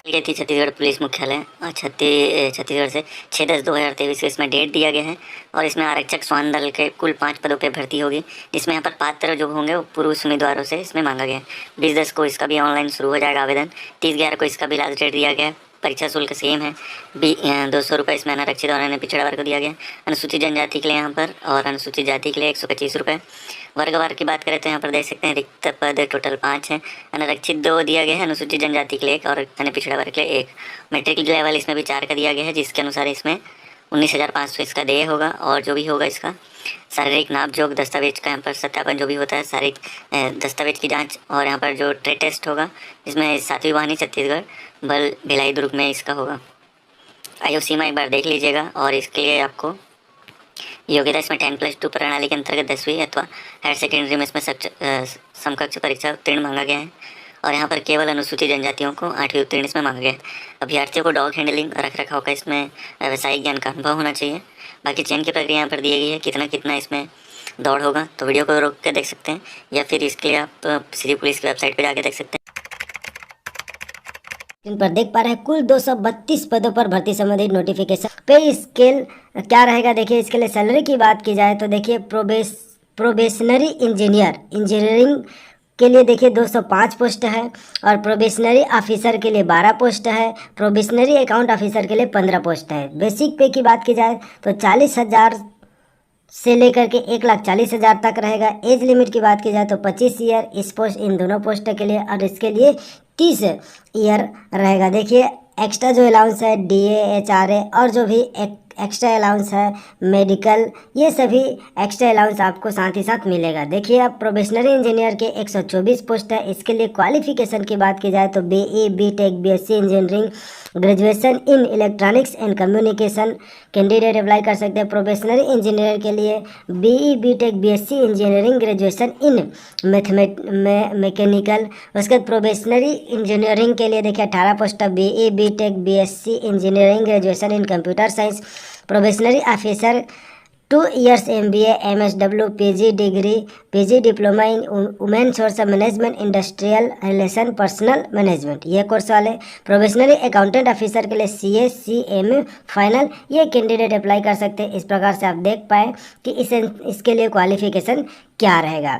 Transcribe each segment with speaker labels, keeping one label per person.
Speaker 1: गई थी छत्तीसगढ़ पुलिस मुख्यालय और छत्तीसगढ़ से 6/10/2023 को इसमें डेट दिया गया है और इसमें आरक्षक स्वान दल के कुल 5 पदों पे भर्ती होगी, जिसमें यहाँ पर पात्र जो होंगे वो पुरुष उम्मीदवारों से इसमें मांगा गया है। 20/10 को इसका भी ऑनलाइन शुरू हो जाएगा आवेदन। 30/11 को इसका भी लास्ट डेट दिया गया है। परीक्षा शुल्क सेम है, 200 रुपये इसमें अनारक्षित और पिछड़ा वर्ग को दिया गया। अनुसूचित जनजाति के लिए यहाँ पर और अनुसूचित जाति के लिए 125 रुपये। वर्गवार की बात करें तो यहाँ पर देख सकते हैं रिक्त पद टोटल 5 हैं। अनारक्षित 2 दिया गया है, अनुसूचित जनजाति के लिए 1 और अन्य पिछड़ा वर्ग के लिए 1। मैट्रिक लेवल इसमें भी 4 का दिया गया है, जिसके अनुसार इसमें 19,500 इसका देय होगा और जो भी होगा इसका शारीरिक नाप जोग दस्तावेज का यहाँ पर सत्यापन जो भी होता है, शारीरिक दस्तावेज की जांच और यहाँ पर जो ट्रेड टेस्ट होगा जिसमें 7वीं वाहिनी छत्तीसगढ़ बल भिलाई दुर्ग में इसका होगा। आयु सीमा एक बार देख लीजिएगा और इसके लिए आपको योग्यता इसमें 10+2 प्रणाली के अंतर्गत 10वीं अथवा हायर सेकेंडरी में इसमें समकक्ष परीक्षा उत्तीर्ण मांगा गया है और यहाँ पर केवल अनुसूचित जनजातियों को 8वीं उत्तीर्ण इसमें मांगा गया है। अभ्यर्थियों को डॉग हैंडलिंग रख रखाव का इसमें व्यावसायिक ज्ञान का अनुभव होना चाहिए। बाकी चयन की प्रक्रिया यहाँ पर दी गई है, कितना कितना इसमें दौड़ होगा तो वीडियो को रोक के देख सकते हैं या फिर इसके लिए आप सीधी पुलिस की वेबसाइट पर जाके देख सकते हैं।
Speaker 2: इन पर देख पा रहे हैं कुल 232 पदों पर भर्ती संबंधित नोटिफिकेशन। पे स्केल क्या रहेगा देखिए, इसके लिए सैलरी की बात की जाए तो देखिए प्रोबेशनरी इंजीनियरिंग के लिए देखिए 205 पोस्ट है और प्रोबेशनरी ऑफिसर के लिए 12 पोस्ट है, प्रोबेशनरी अकाउंट ऑफिसर के लिए 15 पोस्ट है। बेसिक पे की बात की जाए तो 40,000 से लेकर के 1,40,000 तक रहेगा। एज लिमिट की बात की जाए तो 25 ईयर इन दोनों पोस्ट के लिए और इसके लिए 30 ईयर रहेगा। देखिए एक्स्ट्रा जो अलाउंस है DA HRA और जो भी एक्स्ट्रा अलाउंस है मेडिकल, ये सभी एक्स्ट्रा अलाउंस आपको साथ ही साथ मिलेगा। देखिए अब प्रोबेशनरी इंजीनियर के 124 पोस्ट है। इसके लिए क्वालिफिकेशन की बात की जाए तो BE BTech BSc engineering graduation in electronics and communication candidate apply कर सकते हैं। प्रोबेशनरी इंजीनियर के लिए BE BTech BSc engineering graduation in mechanical. उसके बाद प्रोबेशनरी इंजीनियरिंग के लिए देखिए 18 पोस्ट है, BE BTech BSc engineering graduation in computer science. Probationary officer 2 years MBA MSW PG diploma in women source management industrial relation personal management, ये course वाले। Probationary accountant officer के लिए CA CMA फाइनल, ये candidate apply कर सकते हैं। इस प्रकार से आप देख पाए कि इसके लिए क्वालिफिकेशन क्या रहेगा।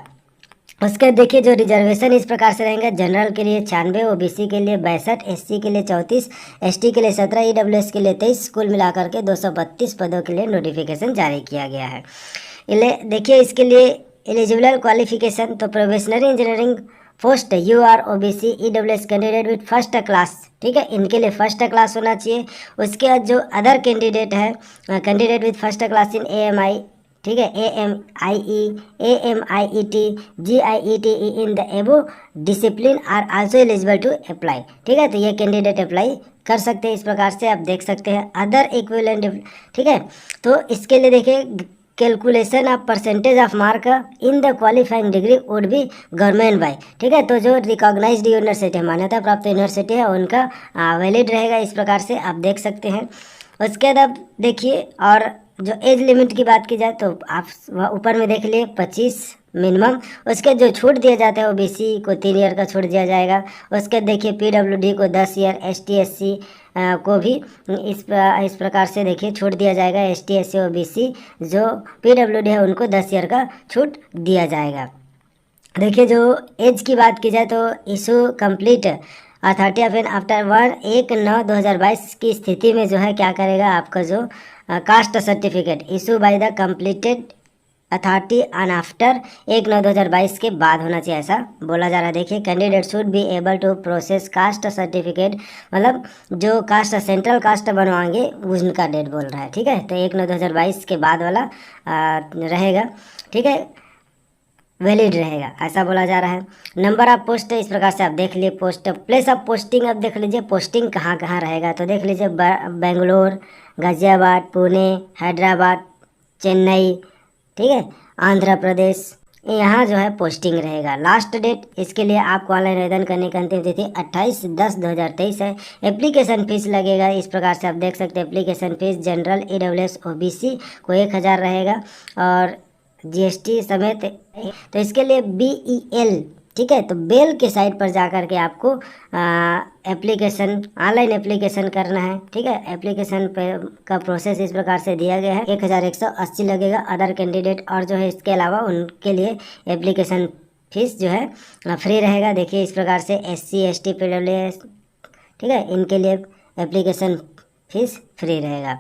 Speaker 2: उसके देखिए जो रिजर्वेशन इस प्रकार से रहेंगे, जनरल के लिए 96, OBC के लिए 62, SC के लिए 34, ST के लिए 17, EWS के लिए 23, कुल मिलाकर के 232 पदों के लिए नोटिफिकेशन जारी किया गया है। देखिए इसके लिए एलिजिबल क्वालिफिकेशन तो professional engineering post UR OBC EWS candidate with first class, ठीक है, इनके लिए फर्स्ट क्लास होना चाहिए। उसके बाद जो अदर कैंडिडेट है candidate with first class in AMI, ठीक है, AMIE AMIET GIETE in the above discipline are also eligible to apply, ठीक है, तो ये कैंडिडेट अप्लाई कर सकते हैं। इस प्रकार से आप देख सकते हैं अदर इक्विवेलेंट, ठीक है। तो इसके लिए देखिए calculation of percentage of mark in the qualifying degree would be government by, ठीक है, तो जो रिकॉग्नाइज्ड यूनिवर्सिटी मान्यता प्राप्त यूनिवर्सिटी है उनका वैलिड रहेगा। इस प्रकार से आप देख सकते हैं। उसके बाद आप देखिए और जो एज लिमिट की बात की जाए तो आप ऊपर में देख लिए 25 मिनिमम। उसके जो छूट दिया जाता है OBC को 3 ईयर का छूट दिया जाएगा। उसके देखिए PWD को 10 ईयर, ST SC को भी इस प्रकार से देखिए छूट दिया जाएगा। ST SC OBC जो PWD है उनको 10 ईयर का छूट दिया जाएगा। देखिए जो एज की बात की जाए तो issue complete authority of an after 1/9/2022 की स्थिति में जो है क्या करेगा, आपका जो caste certificate issue by the completed authority on after 1/9/2022 के बाद होना चाहिए, ऐसा बोला जा रहा है। देखिए candidate should be able to process caste certificate, मतलब जो कास्ट सेंट्रल कास्ट बनवाएंगे उनका डेट बोल रहा है, ठीक है, तो 1/9/2022 के बाद वाला रहेगा, ठीक है, वैलिड रहेगा, ऐसा बोला जा रहा है। नंबर ऑफ पोस्ट इस प्रकार से आप देख लिए। पोस्ट प्लेस ऑफ पोस्टिंग अब देख लीजिए पोस्टिंग कहाँ कहाँ रहेगा, तो देख लीजिए बेंगलोर, गाजियाबाद, पुणे, हैदराबाद, चेन्नई, ठीक है, आंध्र प्रदेश, यहाँ जो है पोस्टिंग रहेगा। लास्ट डेट इसके लिए आपको ऑनलाइन आवेदन करने की अंतिम तिथि 28/10/2023 है। एप्लीकेशन फीस लगेगा इस प्रकार से आप देख सकते हैं। Application fees general EWS OBC को 1,000 रहेगा और GST समेत। तो इसके लिए BEL ठीक है। तो बेल के साइट पर जा कर के आपको एप्लीकेशन, ऑनलाइन एप्लीकेशन करना है। ठीक है, एप्लीकेशन पे का प्रोसेस इस प्रकार से दिया गया है। 1180 लगेगा अदर कैंडिडेट, और जो है इसके अलावा उनके लिए एप्लीकेशन फीस जो है फ्री रहेगा। देखिए इस प्रकार से SC ST PWS, ठीक है, इनके लिए एप्लीकेशन फीस फ्री रहेगा।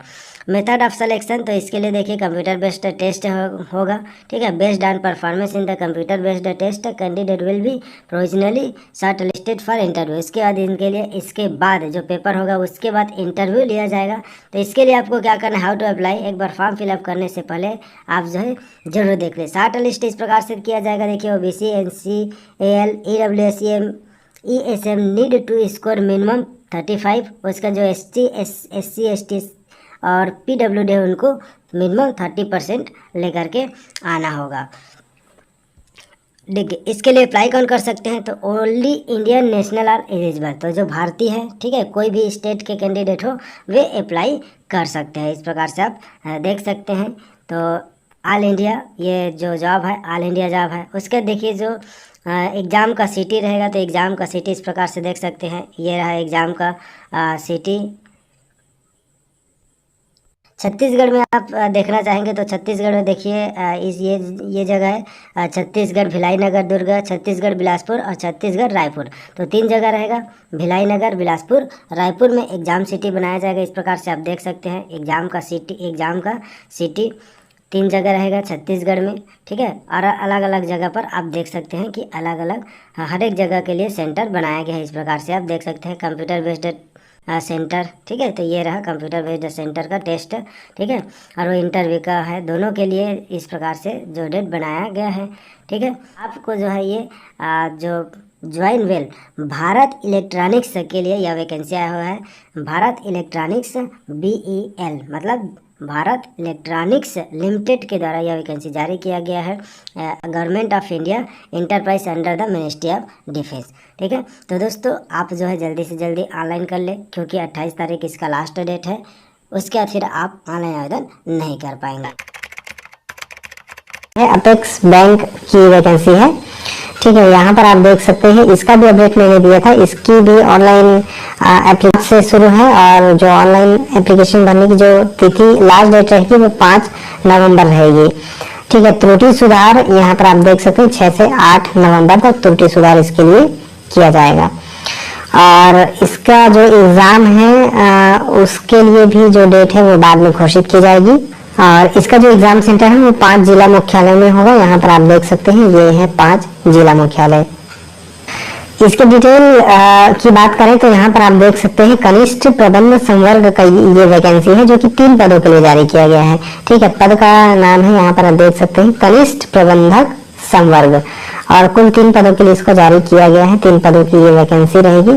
Speaker 2: मेथड ऑफ सिलेक्शन, तो इसके लिए देखिए कंप्यूटर बेस्ड टेस्ट होगा। ठीक है, based on performance in the computer based test candidate will be provisionally shortlisted for interview. इसके बाद इनके लिए, इसके बाद जो पेपर होगा उसके बाद इंटरव्यू लिया जाएगा। तो इसके लिए आपको क्या करना है, हाउ टू अप्लाई, एक बार फॉर्म फिलअप करने से पहले आप जो है जरूर देख लें। शॉर्ट लिस्ट इस प्रकार से किया जाएगा। देखिए OBC NC AL EWS ESM need to score minimum 35, उसका जो SC ST और PWD है उनको मिनिमम 30% लेकर के आना होगा। देखिए इसके लिए अप्लाई कौन कर सकते हैं, तो only Indian national are eligible, तो जो भारतीय है, ठीक है, कोई भी स्टेट के कैंडिडेट हो वे अप्लाई कर सकते हैं। इस प्रकार से आप देख सकते हैं। तो ऑल इंडिया ये जो जॉब है ऑल इंडिया जॉब है। उसके देखिए जो एग्ज़ाम का सिटी रहेगा, तो एग्ज़ाम का सिटी इस प्रकार से देख सकते हैं। ये रहा एग्ज़ाम का सिटी। छत्तीसगढ़ में आप देखना चाहेंगे तो छत्तीसगढ़ में देखिए इस ये जगह है छत्तीसगढ़ भिलाई नगर दुर्ग, छत्तीसगढ़ बिलासपुर और छत्तीसगढ़ रायपुर। तो 3 जगह रहेगा, भिलाई नगर, बिलासपुर, रायपुर में एग्ज़ाम सिटी बनाया जाएगा। इस प्रकार से आप देख सकते हैं एग्ज़ाम का सिटी 3 जगह रहेगा छत्तीसगढ़ में। ठीक है, और अलग अलग जगह पर आप देख सकते हैं कि अलग अलग हर एक जगह के लिए सेंटर बनाया गया है। इस प्रकार से आप देख सकते हैं कंप्यूटर बेस्ड सेंटर। ठीक है, तो ये रहा कंप्यूटर बेस्ड सेंटर का टेस्ट। ठीक है, और वो इंटरव्यू का है, दोनों के लिए इस प्रकार से जो डेट बनाया गया है। ठीक है, आपको जो है ये जो ज्वाइन वेल भारत इलेक्ट्रॉनिक्स के लिए यह वैकेंसी आया हुआ है। भारत इलेक्ट्रॉनिक्स BEL मतलब भारत इलेक्ट्रॉनिक्स लिमिटेड के द्वारा यह वैकेंसी जारी किया गया है। Government of India enterprise under the ministry of defence. ठीक है, तो दोस्तों आप जो है जल्दी से जल्दी ऑनलाइन कर ले, क्योंकि 28 तारीख इसका लास्ट डेट है। उसके बाद फिर आप ऑनलाइन आवेदन नहीं कर पाएंगे।
Speaker 3: अपेक्स बैंक की वैकेंसी है। ठीक है, यहाँ पर आप देख सकते हैं, इसका भी अपडेट मैंने दिया था। इसकी भी ऑनलाइन एप्लीकेशन से शुरू है, और जो ऑनलाइन एप्लीकेशन भरने की जो तिथि लास्ट डेट रहेगी वो 5 नवंबर रहेगी। ठीक है, त्रुटि सुधार यहाँ पर आप देख सकते हैं 6 से 8 नवंबर तक त्रुटि सुधार इसके लिए किया जाएगा। और इसका जो एग्ज़ाम है उसके लिए भी जो डेट है वो बाद में घोषित की जाएगी। और इसका जो एग्जाम सेंटर है वो 5 जिला मुख्यालय में होगा। यहाँ पर आप देख सकते हैं ये है 5 जिला मुख्यालय। इसके डिटेल की बात करें तो यहाँ पर आप देख सकते हैं कनिष्ठ प्रबंध संवर्ग का ये वैकेंसी है, जो कि 3 पदों के लिए जारी किया गया है। ठीक है, पद का नाम है, यहाँ पर आप देख सकते हैं कनिष्ठ प्रबंधक संवर्ग, और कुल 3 पदों के लिए इसको जारी किया गया है। 3 पदों की ये वैकेंसी रहेगी।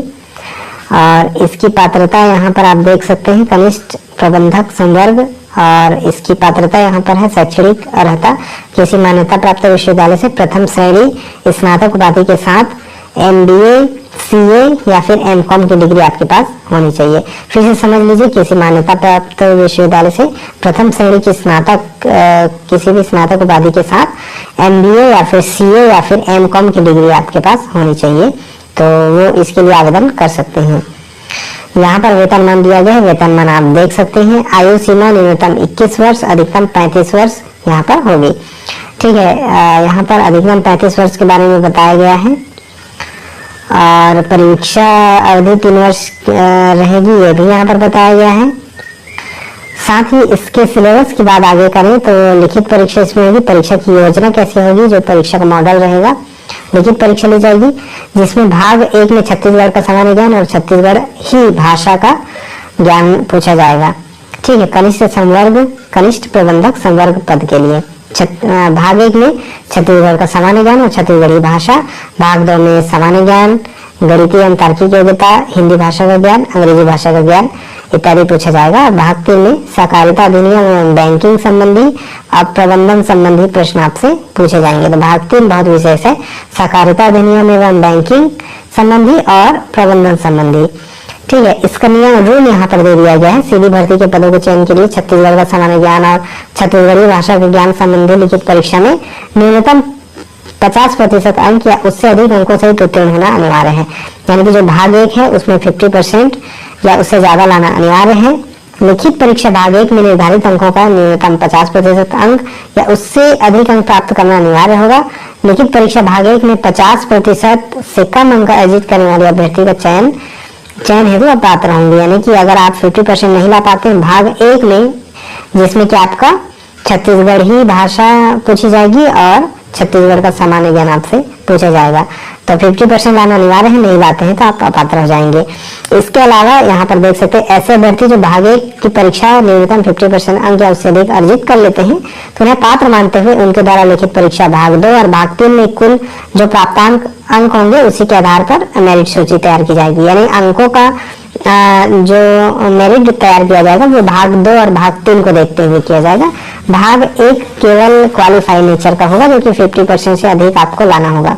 Speaker 3: और इसकी पात्रता यहाँ पर आप देख सकते हैं कनिष्ठ प्रबंधक संवर्ग, और इसकी पात्रता यहाँ पर है शैक्षणिक अर्हता किसी मान्यता प्राप्त विश्वविद्यालय से प्रथम श्रेणी स्नातक उपाधि के साथ MBA CA या फिर MCOM की डिग्री आपके पास होनी चाहिए। फिर से समझ लीजिए, किसी मान्यता प्राप्त विश्वविद्यालय से प्रथम श्रेणी की स्नातक किसी भी स्नातक उपाधि के साथ MBA या फिर CA या फिर MCOM की डिग्री आपके पास होनी चाहिए, तो वो इसके लिए आवेदन कर सकते हैं। यहाँ पर वेतनमान दिया गया है, वेतनमान आप देख सकते हैं। आयु सीमा न्यूनतम 21 वर्ष, अधिकतम 35 वर्ष यहाँ पर होगी। ठीक है, यहाँ पर अधिकतम 35 वर्ष के बारे में बताया गया है। और परीक्षा अवधि 3 वर्ष रहेगी, ये भी यहाँ पर बताया गया है। साथ ही इसके सिलेबस की बात आगे करें तो लिखित परीक्षा इसमें होगी। परीक्षा की योजना कैसे होगी, जो परीक्षा का मॉडल रहेगा, लिखित परीक्षा ली जाएगी, जिसमें भाग 1 में छत्तीसगढ़ का सामान्य ज्ञान और छत्तीसगढ़ ही भाषा का ज्ञान पूछा जाएगा। ठीक है, कनिष्ठ संवर्ग कनिष्ठ प्रबंधक संवर्ग पद के लिए भाग 1 में छत्तीसगढ़ का सामान्य ज्ञान और छत्तीसगढ़ी भाषा, भाग 2 में सामान्य ज्ञान, गणितीय एवं तार्किक योग्यता, हिंदी भाषा का ज्ञान, अंग्रेजी भाषा का ज्ञान इत्यादि पूछा जाएगा। भाग 3 में सहकारिता अधिनियम एवं बैंकिंग संबंधी और प्रबंधन संबंधी प्रश्न आपसे पूछे जाएंगे। तो भाग 3 बहुत विशेष है, सहकारिता अधिनियम एवं बैंकिंग संबंधी और प्रबंधन संबंधी। ठीक है, इसका नियम रूल यहाँ पर दे दिया गया है। सीधी भर्ती के पदों के चयन के लिए छत्तीसगढ़ का सामान्य ज्ञान और छत्तीसगढ़ी भाषा के ज्ञान संबंधी लिखित परीक्षा में न्यूनतम 50% अंक या उससे अधिक अंकों सहित उत्तीर्ण होना अनिवार्य है। यानी कि जो भाग 1 है उसमें 50% या उससे ज्यादा लाना अनिवार्य है। लिखित परीक्षा भाग 1 में निर्धारित अंकों का न्यूनतम 50% अंक या उससे अधिक अंक प्राप्त करना अनिवार्य होगा। लिखित परीक्षा भाग 1 में 50% से कम अंक अर्जित करने वाले अभ्यर्थी का चयन हेतु अपात्र होंगे। यानी कि अगर आप 50% नहीं ला पाते भाग 1 में, जिसमें कि आपका छत्तीसगढ़ी भाषा पूछी जाएगी और छत्तीसगढ़ का सामान्य ज्ञान आपसे पूछा जाएगा, तो 50% लाना अनिवार्य है, नहीं लाते हैं तो आप अपात्र हो जाएंगे। इसके अलावा यहाँ पर देख सकते हैं ऐसे अभ्यर्थी जो भाग 1 की परीक्षा न्यूनतम 50% अंक या उससे अधिक अर्जित कर लेते हैं तो उन्हें पात्र मानते हुए उनके द्वारा लिखित परीक्षा भाग 2 और भाग 3 में कुल जो प्राप्तांक अंक होंगे उसी के आधार पर मेरिट सूची तैयार की जाएगी। यानी अंकों का जो मेरिट तैयार किया जाएगा वो भाग 2 और भाग 3 को देखते हुए किया जाएगा। भाग 1 केवल क्वालिफाई नेचर का होगा, जो कि 50% से अधिक आपको लाना होगा।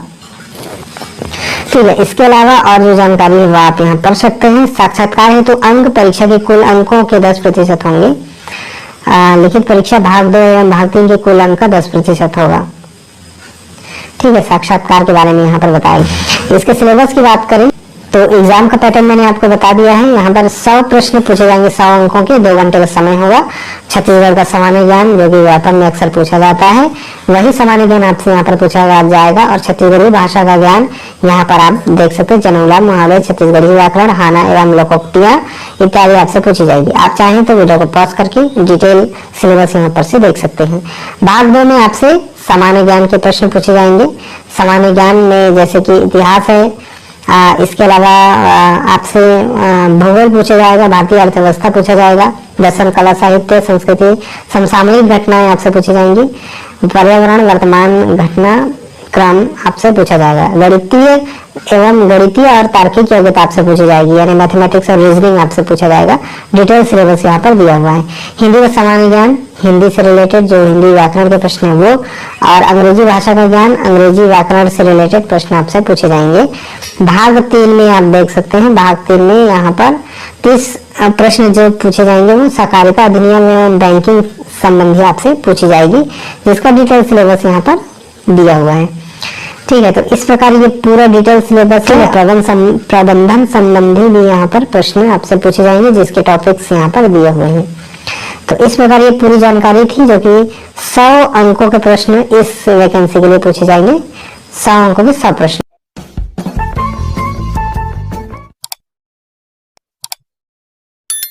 Speaker 3: ठीक है, इसके अलावा और जो जानकारी है वो आप यहाँ पढ़ सकते हैं। साक्षात्कार है तो अंक परीक्षा के कुल अंकों के 10% होंगे। लिखित परीक्षा भाग 2 एवं भाग 3 के कुल अंक का 10% होगा। ठीक है, साक्षात्कार के बारे में यहाँ पर बताया। इसके सिलेबस की बात करें तो एग्जाम का पैटर्न मैंने आपको बता दिया है। यहाँ पर 100 प्रश्न पूछे जाएंगे, 100 अंकों के, 2 घंटे का समय होगा। छत्तीसगढ़ का सामान्य ज्ञान जो कि व्यापक में अक्सर पूछा जाता है, वही सामान्य ज्ञान आपसे यहाँ पर पूछा जाएगा। और छत्तीसगढ़ी भाषा का ज्ञान यहाँ पर आप देख सकते हैं, जनौला, मुहावरे, छत्तीसगढ़ी व्याकरण, हाना एवं लोकोक्तियाँ इत्यादि आपसे पूछी जाएगी। आप चाहें तो वीडियो को पॉज करके डिटेल सिलेबस यहाँ पर से देख सकते हैं। भाग 2 में आपसे सामान्य ज्ञान के प्रश्न पूछे जाएंगे। सामान्य ज्ञान में जैसे कि इतिहास है, इसके अलावा आपसे भूगोल पूछा जाएगा, भारतीय अर्थव्यवस्था पूछा जाएगा, दर्शन, कला, साहित्य, संस्कृति, समसामयिक घटनाएं आपसे पूछी जाएंगी, पर्यावरण, वर्तमान घटना क्रम आपसे पूछा जाएगा, गणितीय और तार्किक योग्यता आपसे पूछी जाएगी, यानी मैथमेटिक्स और रीजनिंग आपसे पूछा जाएगा। डिटेल सिलेबस यहाँ पर दिया हुआ है। हिंदी का सामान्य ज्ञान, हिंदी से रिलेटेड जो हिंदी व्याकरण के प्रश्न है वो, और अंग्रेजी भाषा का ज्ञान, अंग्रेजी व्याकरण से रिलेटेड प्रश्न आपसे पूछे जाएंगे। भाग 3 में आप देख सकते हैं, भाग 3 में यहाँ पर 30 प्रश्न जो पूछे जाएंगे वो सहकारिता अधिनियम एवं बैंकिंग संबंधी आपसे पूछी जाएगी, जिसका डिटेल सिलेबस यहाँ पर दिया हुआ है। ठीक है, तो इस प्रकार ये पूरा डिटेल सिलेबस है। प्रबंधन संबंधी भी यहाँ पर प्रश्न आपसे पूछे जाएंगे, जिसके टॉपिक्स यहाँ पर दिए हुए हैं। तो इस प्रकार ये पूरी जानकारी थी, जो कि 100 अंकों के प्रश्न इस वैकेंसी के लिए पूछे जाएंगे। 100 अंकों के 100 प्रश्न।